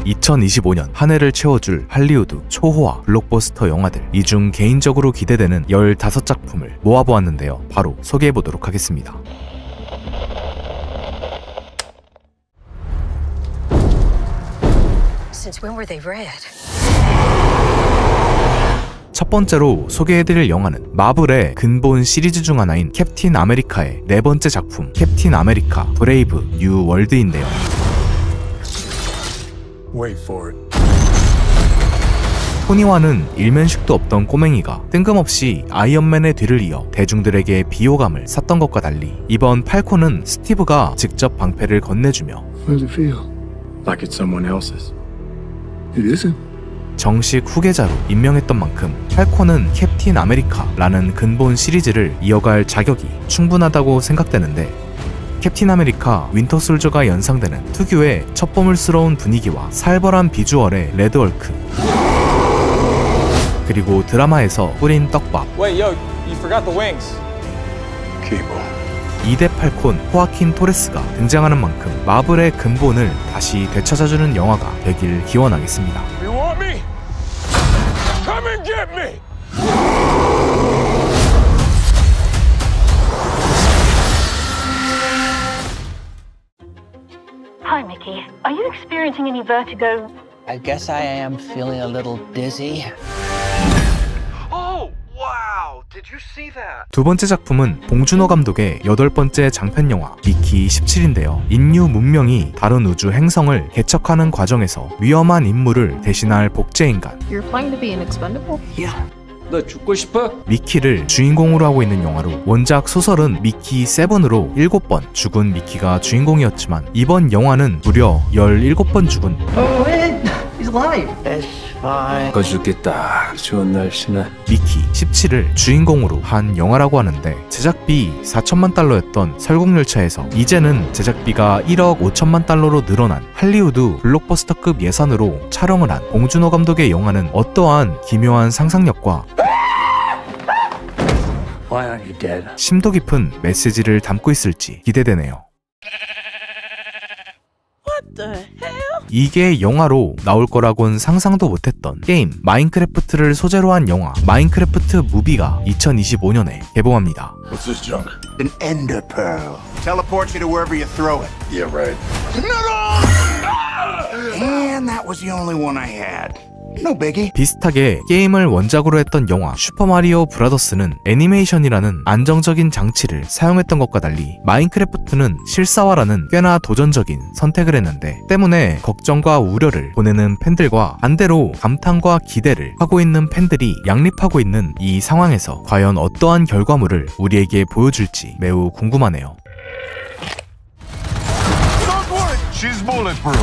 2025년 한 해를 채워줄 할리우드 초호화 블록버스터 영화들, 이 중 개인적으로 기대되는 15작품을 모아보았는데요. 바로 소개해보도록 하겠습니다. Since when were they red? 첫 번째로 소개해드릴 영화는 마블의 근본 시리즈 중 하나인 캡틴 아메리카의 네 번째 작품 캡틴 아메리카 브레이브 뉴 월드인데요. Wait for it. 토니와는 일면식도 없던 꼬맹이가 뜬금없이 아이언맨의 뒤를 이어 대중들에게 비호감을 샀던 것과 달리 이번 팔콘은 스티브가 직접 방패를 건네주며 How does it feel? Like it's someone else's. It isn't. 정식 후계자로 임명했던 만큼 팔콘은 캡틴 아메리카라는 근본 시리즈를 이어갈 자격이 충분하다고 생각되는데, 캡틴 아메리카 윈터 솔저가 연상되는 특유의 첩보물스러운 분위기와 살벌한 비주얼의 레드월크, 그리고 드라마에서 뿌린 떡밥 Wait, yo, you forgot the wings. Cable. 2대 팔콘 호아킨 토레스가 등장하는 만큼 마블의 근본을 다시 되찾아주는 영화가 되길 기원하겠습니다. You want me? Come and get me! Hi, Mickey. Are you experiencing any vertigo? I guess I am feeling a little dizzy. Oh, wow! Did you see that? 두 번째 작품은 봉준호 감독의 8번째 장편 영화 미키 17인데요. 인류 문명이 다른 우주 행성을 개척하는 과정에서 위험한 임무를 대신할 복제인간 You're planning to be an expendable? 너 죽고 싶어? 미키를 주인공으로 하고 있는 영화로, 원작 소설은 미키 7으로 7번 죽은 미키가 주인공이었지만 이번 영화는 무려 17번 죽은 He's alive. It's fine. 죽겠다. 좋은 날씨네. 미키 17을 주인공으로 한 영화라고 하는데, 제작비 4천만 달러였던 설국열차에서 이제는 제작비가 1억 5천만 달러로 늘어난 할리우드 블록버스터급 예산으로 촬영을 한 봉준호 감독의 영화는 어떠한 기묘한 상상력과 Why aren't you dead? 심도 깊은 메시지를 담고 있을지 기대되네요. 이게 영화로 나올 거라곤 상상도 못했던 게임 마인크래프트를 소재로 한 영화 마인크래프트 무비가 2025년에 개봉합니다. What's this junk? An ender pearl. Teleports you to wherever you throw it. Yeah, right. And that was the only one I had. No biggie. 비슷하게 게임을 원작으로 했던 영화 슈퍼마리오 브라더스는 애니메이션이라는 안정적인 장치를 사용했던 것과 달리 마인크래프트는 실사화라는 꽤나 도전적인 선택을 했는데, 때문에 걱정과 우려를 보내는 팬들과 반대로 감탄과 기대를 하고 있는 팬들이 양립하고 있는 이 상황에서 과연 어떠한 결과물을 우리에게 보여줄지 매우 궁금하네요. Don't worry. She's bulletproof.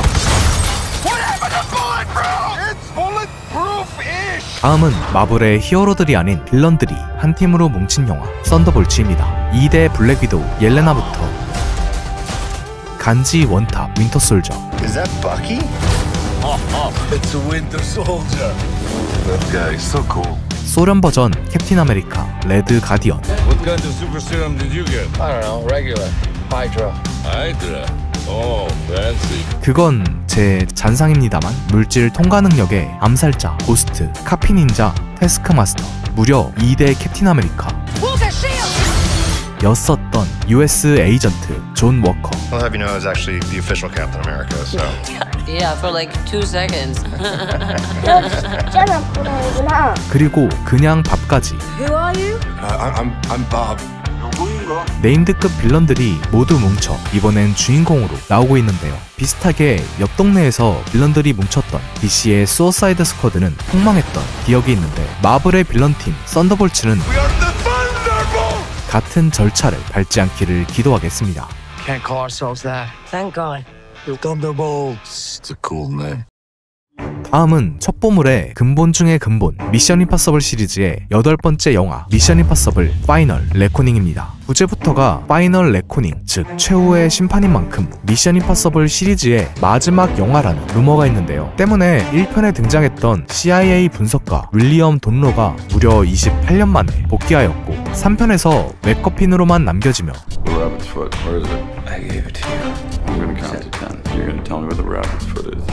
What happened to bulletproof? It's bulletproof-ish. 다음은 마블의 히어로들이 아닌 빌런들이 한 팀으로 뭉친 영화 썬더볼츠입니다. 2대 블랙 위도우 옐레나부터 간지 원탑 윈터 솔저, Is that Bucky? It's a Winter Soldier. That guy is so cool. 소련 버전 캡틴 아메리카 레드 가디언, What kind of super serum did you get? I don't know. Regular. Hydra. Hydra. Oh, fancy. 그건 제 잔상입니다만 물질 통과 능력의 암살자 고스트, 카피 닌자, 태스크마스터, 무려 2대 캡틴 아메리카 였었던 US 에이전트 존 워커, I'll have you know I was actually the official Captain America, so. Yeah, for like 2 seconds. 그리고 그냥 밥까지 Who are you? I'm Bob. 네임드급 빌런들이 모두 뭉쳐 이번엔 주인공으로 나오고 있는데요. 비슷하게 옆 동네에서 빌런들이 뭉쳤던 DC의 수어사이드 스쿼드는 폭망했던 기억이 있는데, 마블의 빌런팀 썬더볼츠는 We are the Thunderbolts. 같은 절차를 밟지 않기를 기도하겠습니다. Can't call ourselves that. Thank God. The Thunderbolts. It's a cool name. 다음은 첩보물의 근본 중의 근본 미션 임파서블 시리즈의 8번째 영화 미션 임파서블 파이널 레코닝입니다. 부제부터가 파이널 레코닝, 즉 최후의 심판인 만큼 미션 임파서블 시리즈의 마지막 영화라는 루머가 있는데요. 때문에 1편에 등장했던 CIA 분석가 윌리엄 돈로가 무려 28년 만에 복귀하였고, 3편에서 맥커핀으로만 남겨지며 The rabbit's foot. Where is it? I gave it to you. I'm gonna count to 10. You're gonna tell me where the rabbit's foot is.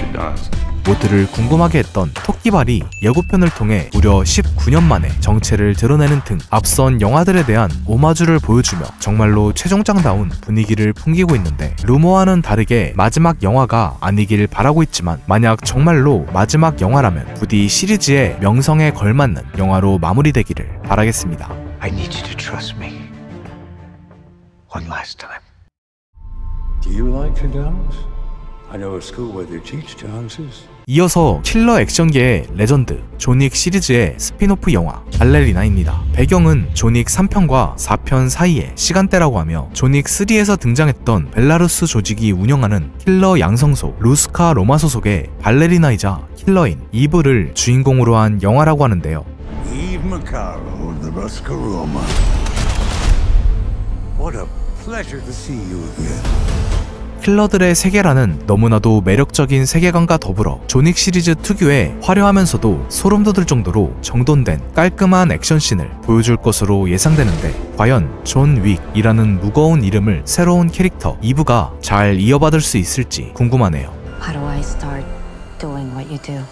she does. 모두를 궁금하게 했던 토끼발이 예고편을 통해 무려 19년 만에 정체를 드러내는 등 앞선 영화들에 대한 오마주를 보여주며 정말로 최종장다운 분위기를 풍기고 있는데, 루머와는 다르게 마지막 영화가 아니길 바라고 있지만 만약 정말로 마지막 영화라면 부디 시리즈의 명성에 걸맞는 영화로 마무리되기를 바라겠습니다. I need you to trust me. One last time. Do you like your dogs? I know a school where they teach dogs. 이어서 킬러 액션계의 레전드 존윅 시리즈의 스피노프 영화 발레리나입니다. 배경은 존윅 3편과 4편 사이의 시간대라고 하며 존윅 3에서 등장했던 벨라루스 조직이 운영하는 킬러 양성소 루스카 로마 소속의 발레리나이자 킬러인 이브를 주인공으로 한 영화라고 하는데요. Eve Macaro of the Roscaroma. What a pleasure to see you again. 킬러들의 세계라는 너무나도 매력적인 세계관과 더불어 존윅 시리즈 특유의 화려하면서도 소름 돋을 정도로 정돈된 깔끔한 액션씬을 보여줄 것으로 예상되는데, 과연 존 윅이라는 무거운 이름을 새로운 캐릭터 이브가 잘 이어받을 수 있을지 궁금하네요. How do I start doing what you do?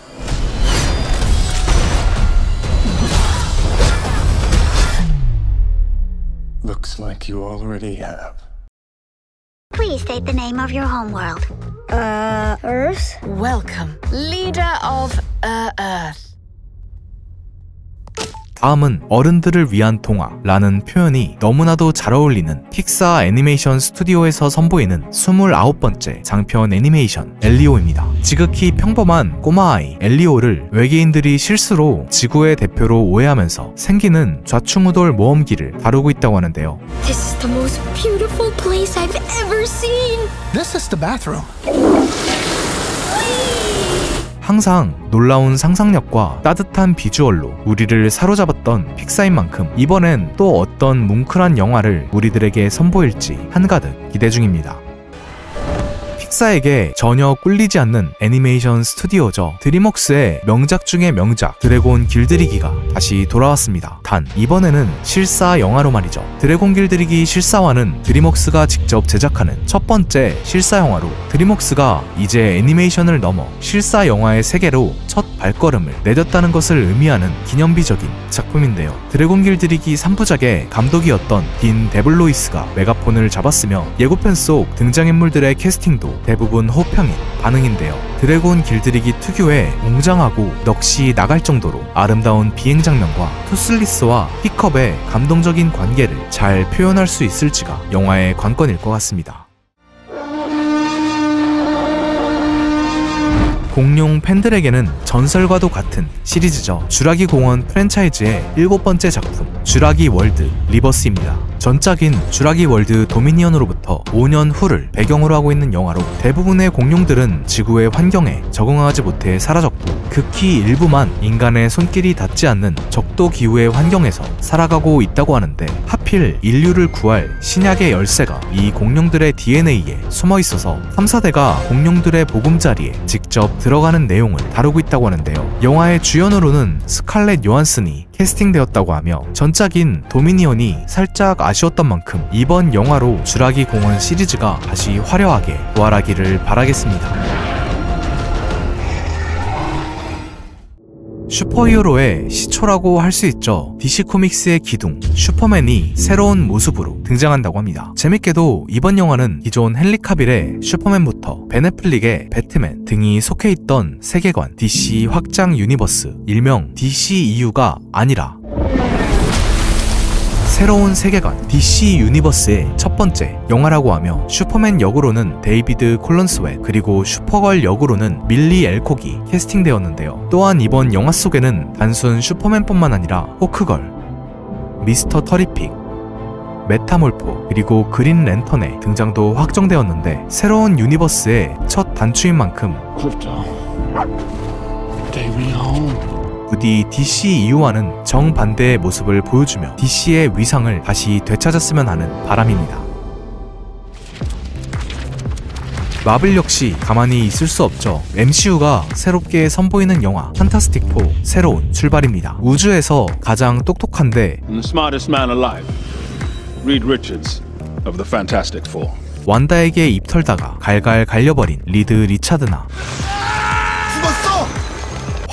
Looks like you already have. Please state the name of your homeworld. Earth? Welcome, leader of Earth. 다음은 어른들을 위한 동화라는 표현이 너무나도 잘 어울리는 픽사 애니메이션 스튜디오에서 선보이는 29번째 장편 애니메이션 엘리오입니다. 지극히 평범한 꼬마아이 엘리오를 외계인들이 실수로 지구의 대표로 오해하면서 생기는 좌충우돌 모험기를 다루고 있다고 하는데요. This is the most beautiful place I've ever seen. This is the bathroom. 항상 놀라운 상상력과 따뜻한 비주얼로 우리를 사로잡았던 픽사인 만큼 이번엔 또 어떤 뭉클한 영화를 우리들에게 선보일지 한가득 기대 중입니다. 픽사에게 전혀 꿀리지 않는 애니메이션 스튜디오죠. 드림웍스의 명작 중의 명작 드래곤 길들이기가 다시 돌아왔습니다. 단 이번에는 실사 영화로 말이죠. 드래곤 길들이기 실사화는 드림웍스가 직접 제작하는 첫 번째 실사 영화로 드림웍스가 이제 애니메이션을 넘어 실사 영화의 세계로 첫 발걸음을 내렸다는 것을 의미하는 기념비적인 작품인데요. 드래곤 길들이기 3부작의 감독이었던 딘 데블로이스가 메가폰을 잡았으며 예고편 속 등장인물들의 캐스팅도 대부분 호평인 반응인데요. 드래곤 길들이기 특유의 웅장하고 넋이 나갈 정도로 아름다운 비행 장면과 투슬리스와 히컵의 감동적인 관계를 잘 표현할 수 있을지가 영화의 관건일 것 같습니다. 공룡 팬들에게는 전설과도 같은 시리즈죠. 쥬라기 공원 프랜차이즈의 7번째 작품 쥬라기 월드 리버스입니다. 전작인 쥬라기 월드 도미니언으로부터 5년 후를 배경으로 하고 있는 영화로 대부분의 공룡들은 지구의 환경에 적응하지 못해 사라졌고 극히 일부만 인간의 손길이 닿지 않는 적도 기후의 환경에서 살아가고 있다고 하는데, 하필 인류를 구할 신약의 열쇠가 이 공룡들의 DNA에 숨어 있어서 3, 4대가 공룡들의 보금자리에 직접 들어가는 내용을 다루고 있다고 하는데요. 영화의 주연으로는 스칼렛 요한슨이 캐스팅되었다고 하며 전작인 도미니언이 살짝 아쉬웠던 만큼 이번 영화로 쥬라기 공원 시리즈가 다시 화려하게 부활하기를 바라겠습니다. 슈퍼히어로의 시초라고 할 수 있죠. DC 코믹스의 기둥 슈퍼맨이 새로운 모습으로 등장한다고 합니다. 재밌게도 이번 영화는 기존 헨리 카빌의 슈퍼맨부터 벤 애플릭의 배트맨 등이 속해 있던 세계관 DC 확장 유니버스 일명 DCEU가 아니라 새로운 세계관 DC 유니버스의 첫 번째 영화라고 하며 슈퍼맨 역으로는 데이비드 콜런스웨 그리고 슈퍼걸 역으로는 밀리 엘콕이 캐스팅되었는데요. 또한 이번 영화 속에는 단순 슈퍼맨뿐만 아니라 호크걸, 미스터 터리픽, 메타몰포 그리고 그린 랜턴의 등장도 확정되었는데 새로운 유니버스의 첫 단추인 만큼 부디 DCEU와는 정반대의 모습을 보여주며 DC의 위상을 다시 되찾았으면 하는 바람입니다. 마블 역시 가만히 있을 수 없죠. MCU가 새롭게 선보이는 영화 판타스틱 4 새로운 출발입니다. 우주에서 가장 똑똑한데 And the smartest man alive, Reed Richards of the Fantastic Four. 완다에게 입 털다가 갈갈 갈려버린 리드 리차드나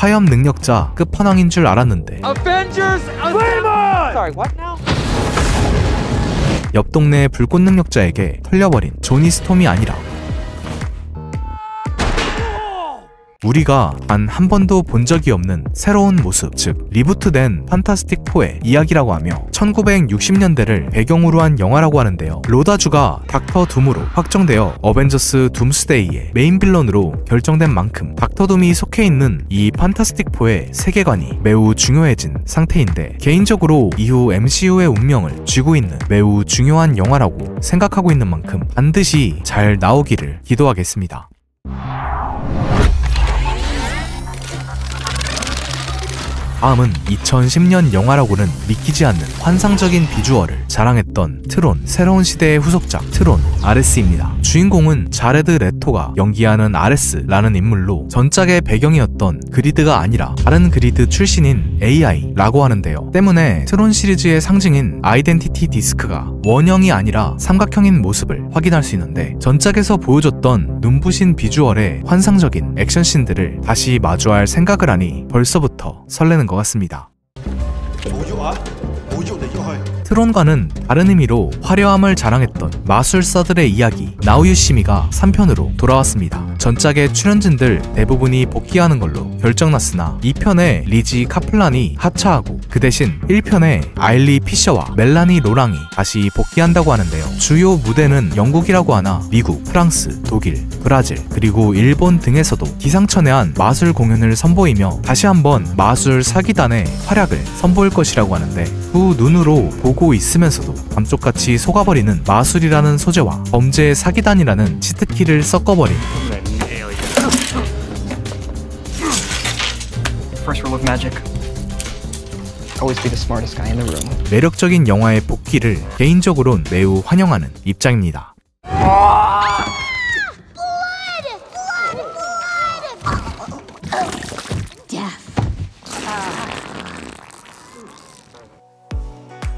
화염 능력자 끝판왕인 줄 알았는데 Avengers! Sorry, what now? 옆 동네 불꽃 능력자에게 털려버린 조니 스톰이 아니라 우리가 단 한 번도 본 적이 없는 새로운 모습, 즉 리부트된 판타스틱 4의 이야기라고 하며 1960년대를 배경으로 한 영화라고 하는데요. 로다주가 닥터 둠으로 확정되어 어벤져스 둠스데이의 메인 빌런으로 결정된 만큼 닥터 둠이 속해 있는 이 판타스틱 4의 세계관이 매우 중요해진 상태인데, 개인적으로 이후 MCU의 운명을 쥐고 있는 매우 중요한 영화라고 생각하고 있는 만큼 반드시 잘 나오기를 기도하겠습니다. 다음은 2010년 영화라고는 믿기지 않는 환상적인 비주얼을 자랑했던 트론, 새로운 시대의 후속작 트론 아레스입니다. 주인공은 자레드 레토가 연기하는 아레스라는 인물로 전작의 배경이었던 그리드가 아니라 다른 그리드 출신인 AI라고 하는데요. 때문에 트론 시리즈의 상징인 아이덴티티 디스크가 원형이 아니라 삼각형인 모습을 확인할 수 있는데, 전작에서 보여줬던 눈부신 비주얼의 환상적인 액션씬들을 다시 마주할 생각을 하니 벌써부터 설레는 것 같습니다. 트론과는 다른 의미로 화려함을 자랑했던 마술사들의 이야기 나우유시미가 3편으로 돌아왔습니다. 전작의 출연진들 대부분이 복귀하는 걸로 결정났으나 2편에 리지 카플란이 하차하고 그 대신 1편에 아일리 피셔와 멜라니 로랑이 다시 복귀한다고 하는데요. 주요 무대는 영국이라고 하나 미국, 프랑스, 독일, 브라질, 그리고 일본 등에서도 기상천외한 마술 공연을 선보이며 다시 한번 마술 사기단의 활약을 선보일 것이라고 하는데, 두 눈으로 보고 있으면서도 감쪽같이 속아버리는 마술이라는 소재와 범죄의 사기단이라는 치트키를 섞어버린 매력적인 영화의 복귀를 개인적으로는 매우 환영하는 입장입니다.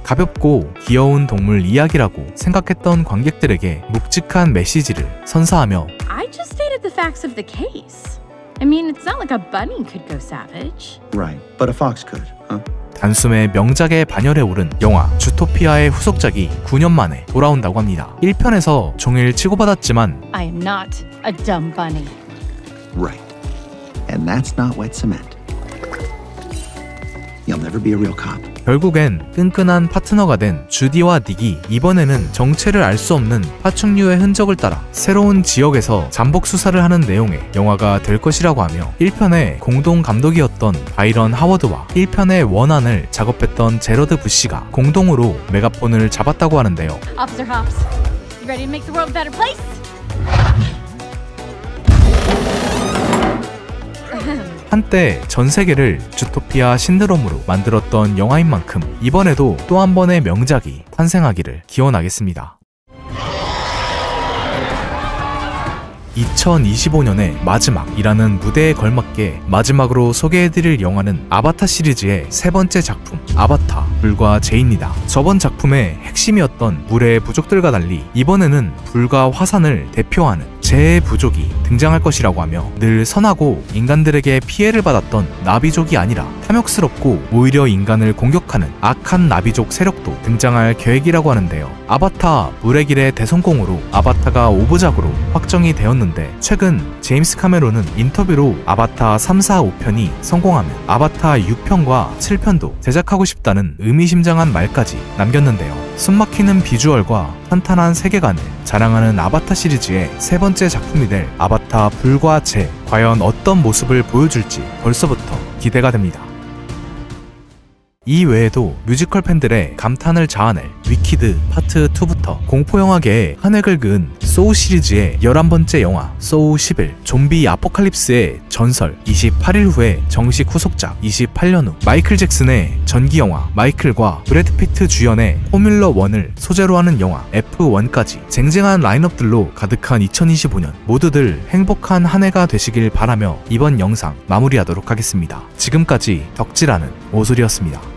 가볍고 귀여운 동물 이야기라고 생각했던 관객들에게 묵직한 메시지를 선사하며 I just stated the facts of the case. I mean, it's not like a bunny could go savage. Right, but a fox could, huh? 단숨에 명작의 반열에 오른 영화 주토피아의 후속작이 9년 만에 돌아온다고 합니다. 1편에서 종일 치고받았지만 I am not a dumb bunny. Right. And that's not wet cement. You'll never be a real cop. 결국엔 끈끈한 파트너가 된 주디와 닉이 이번에는 정체를 알 수 없는 파충류의 흔적을 따라 새로운 지역에서 잠복 수사를 하는 내용의 영화가 될 것이라고 하며, 1편의 공동 감독이었던 바이런 하워드와 1편의 원안을 작업했던 제러드 부시가 공동으로 메가폰을 잡았다고 하는데요. Officer Hobbs, you ready to make the world a better place? 한때 전 세계를 주토피아 신드롬으로 만들었던 영화인 만큼 이번에도 또 한 번의 명작이 탄생하기를 기원하겠습니다. 2025년의 마지막이라는 무대에 걸맞게 마지막으로 소개해드릴 영화는 아바타 시리즈의 세 번째 작품 아바타 불과 제입니다. 저번 작품의 핵심이었던 물의 부족들과 달리 이번에는 불과 화산을 대표하는 재의 부족이 등장할 것이라고 하며, 늘 선하고 인간들에게 피해를 받았던 나비족이 아니라 탐욕스럽고 오히려 인간을 공격하는 악한 나비족 세력도 등장할 계획이라고 하는데요. 아바타 물의 길의 대성공으로 아바타가 5부작으로 확정이 되었는데, 최근 제임스 카메론은 인터뷰로 아바타 3, 4, 5편이 성공하면 아바타 6편과 7편도 제작하고 싶다는 의미심장한 말까지 남겼는데요. 숨막히는 비주얼과 탄탄한 세계관을 자랑하는 아바타 시리즈의 세 번째 작품이 될 아바타 불과 제, 과연 어떤 모습을 보여줄지 벌써부터 기대가 됩니다. 이 외에도 뮤지컬 팬들의 감탄을 자아낼 위키드 파트 2부터 공포영화계에 한 획을 그은 소우 시리즈의 11번째 영화 소우 11, 좀비 아포칼립스의 전설 28일 후에 정식 후속작 28년 후, 마이클 잭슨의 전기영화 마이클과 브래드 피트 주연의 포뮬러 1을 소재로 하는 영화 F1까지 쟁쟁한 라인업들로 가득한 2025년, 모두들 행복한 한 해가 되시길 바라며 이번 영상 마무리하도록 하겠습니다. 지금까지 덕질하는 오술이었습니다.